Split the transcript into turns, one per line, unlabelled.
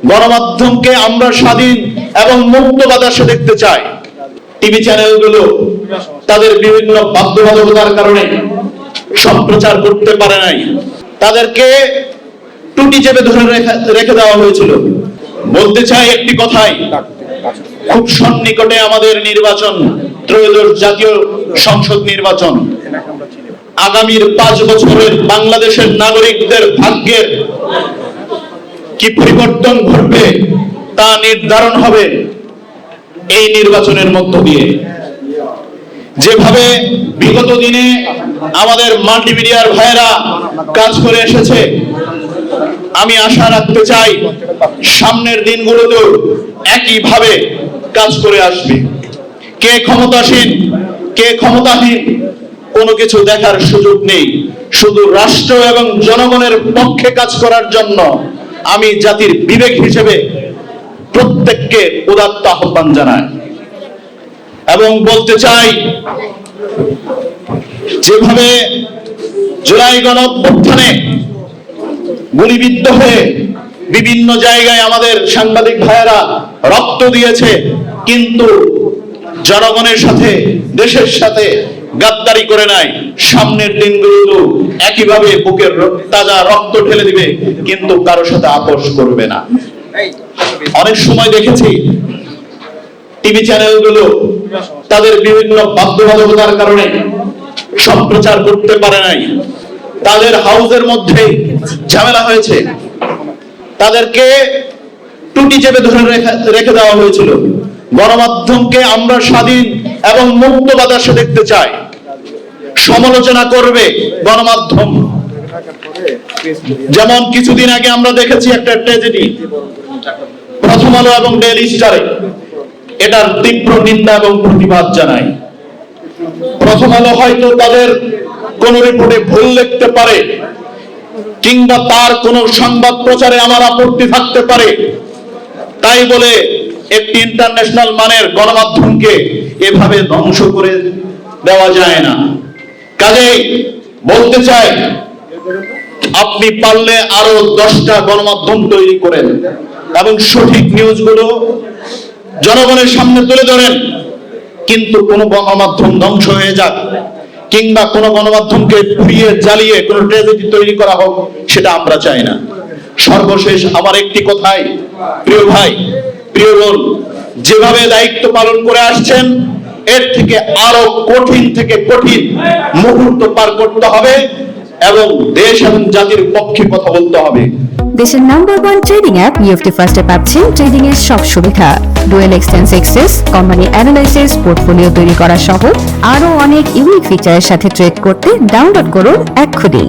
গণমাধ্যমকে আমরা স্বাধীন এবং মুক্ত বাতাসে দেখতে চাই। টিভি চ্যানেলগুলো তাদের বিভিন্ন বাধ্যবাধকতার কারণে সম্প্রচার করতে পারে নাই, তাদেরকে টুটি চেপে ধরে রেখে দেওয়া হয়েছিল। বলতে চাই একটি কথাই, খুব সন্নিকটে আমাদের নির্বাচন, ত্রয়োদশ জাতীয় সংসদ নির্বাচন। আগামীর 5 বছরের বাংলাদেশের নাগরিকদের ভাগ্যের কি পরিবর্তন ঘটবে তা নির্ধারণ হবে এই নির্বাচনের মধ্য দিয়ে। যেভাবে বিগত দিনে আমাদের মাল্টিমিডিয়ার ভাইয়েরা কাজ করে এসেছে, আমি আশা রাখতে চাই সামনের দিনগুলোতেও একইভাবে কাজ করে আসবে। কে ক্ষমতাসীন কে ক্ষমতাহীন কোনো কিছু দেখার সুযোগ নেই। শুধু রাষ্ট্র এবং জনগণের পক্ষে কাজ করার জন্য আমি জাতির বিবেক হিসেবে প্রত্যেককে উদাত্ত আহ্বান জানাই এবং বলতে চাই, যেভাবে জুলাই গণঅভ্যুত্থানে গুলিবিদ্ধ হয়ে বিভিন্ন জায়গায় আমাদের সাংবাদিক ভাইয়েরা রক্ত দিয়েছে, কিন্তু জনগণের সাথে দেশের সাথে গাদ্দারি করে নাই, সামনের দিনগুলো একইভাবে বুকের তাজা রক্ত ঢেলে দিবে, কিন্তু কারো সাথে আপোষ করবে না। অনেক সময় দেখেছি টিভি চ্যানেলগুলো তাদের বিভিন্ন বাধ্যবাধকতার কারণে সম্প্রচার করতে পারে নাই, তাদের হাউসের মধ্যে ঝামেলা হয়েছে, তাদেরকে টুটি চেপে ধরে রেখে দেওয়া হয়েছিল। গণমাধ্যমকে আমরা স্বাধীন এবং মুক্ত বাতাসে দেখতে চাই। সমালোচনা করবে গণমাধ্যম। যেমন কিছুদিন আগে আমরা দেখেছি একটা ট্র্যাজেডি, প্রথম আলো এবং ডেইলি স্টারে, এটার তীব্র নিন্দা এবং প্রতিবাদ জানাই। প্রথম আলো হয়তো তাদের কোন রিপোর্টে ভুল লিখতে পারে, কিংবা তার কোন সংবাদ প্রচারে আমার আপত্তি থাকতে পারে, তাই বলে একটি ইন্টারন্যাশনাল মানের গণমাধ্যমকে এভাবে ধ্বংস করে দেওয়া যায় না। কাজেই বলতে চাই, আপনি পারলে আরো 10টা গণমাধ্যম তৈরি করেন এবং সঠিক নিউজগুলো জনগণের সামনে তুলে ধরেন, কিন্তু কোন গণমাধ্যম ধ্বংস হয়ে যাক কিংবা কোন গণমাধ্যমকে পুড়িয়ে জ্বালিয়ে কোন ট্র্যাজেডি তৈরি করা হোক, সেটা আমরা চাই না। সর্বশেষ আমার একটি কথাই, প্রিয় ভাই প্রিয় বোন, যেভাবে দায়িত্ব পালন করে আসছেন, এর থেকে আরো কঠিন থেকে কঠিন মুহূর্ত পার করতে হবে এবং দেশ এবং জাতির পক্ষে কথা বলতে হবে।
দেশের নাম্বার 1 ট্রেডিং অ্যাপ নিফটি ফার্স্টে পাচ্ছেন ট্রেডিং এর সব সুবিধা, dual exchange access, company analysis, portfolio তৈরি করা সহ আরো অনেক ইউনিক ফিচারের সাথে ট্রেড করতে ডাউনলোড করুন এক্ষুনি।